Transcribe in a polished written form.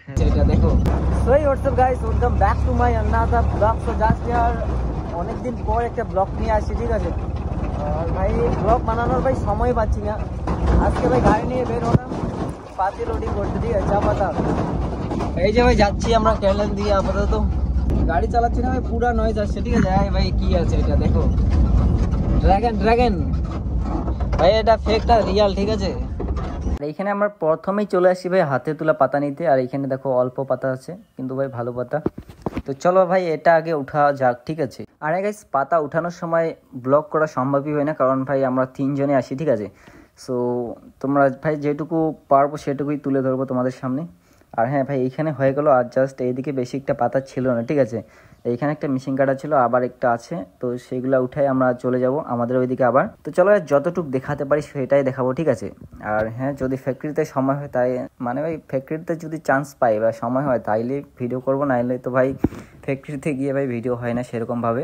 এটা দেখো। সো এই WhatsApp guys, welcome back to my another blog. So just ইয়ার অনেকদিন পর একটা ব্লগ নিয়ে আসছি, ঠিক আছে। আর ভাই ব্লগ বানানোর ভাই সময় পাচ্ছি না। আজকে ভাই গাড়ি নিয়ে বের হলাম পাতি লোডিং করতে, ঠিক আছে, চা পাতা। এই যে ভাই যাচ্ছি আমরা ক্যালেন দিয়ে, আপাতত গাড়ি চালাচ্ছি না ভাই, পুরা নয়েজ আসছে, ঠিক আছে। ভাই কি আছে এটা দেখো, ড্রাগন ড্রাগন ভাই, এটা ফেক না রিয়াল, ঠিক আছে। এইখানে আমরা প্রথমেই চলে আসি ভাই হাতে তোলা পাতা নিতে। আর এইখানে দেখো অল্প পাতা আছে, কিন্তু ভাই ভালো পাতা। তো চলো ভাই এটা আগে উঠা যাক, ঠিক আছে। আর গাইস পাতা উঠানোর সময় ব্লগ করা সম্ভবই হয় না, কারণ ভাই আমরা 3 জনে আসি, ঠিক আছে। সো তোমরা ভাই যেটুকু পারবো সেটুকুই তুলে ধরবো তোমাদের সামনে। আর হ্যাঁ ভাই এইখানে হয়ে গেল। আর জাস্ট এইদিকে বেশি একটা পাতা ছিল না, ঠিক আছে। এইখানে একটা মিশিং কাটা ছিল, আবার একটা আছে, তো সেইগুলো উঠাই আমরা চলে যাব আমাদের ওইদিকে আবার। তো চলো যতটুকু দেখাতে পারি সেটাই দেখাবো, ঠিক আছে। আর হ্যাঁ যদি ফ্যাক্টরিতে সময় হয়, তাই মানে ভাই ফ্যাক্টরিতে যদি চান্স পাই বা সময় হয় তাইলে ভিডিও করবো, নাইলে তো ভাই ফ্যাক্টরিতে গিয়ে ভাই ভিডিও হয় না সেরকমভাবে।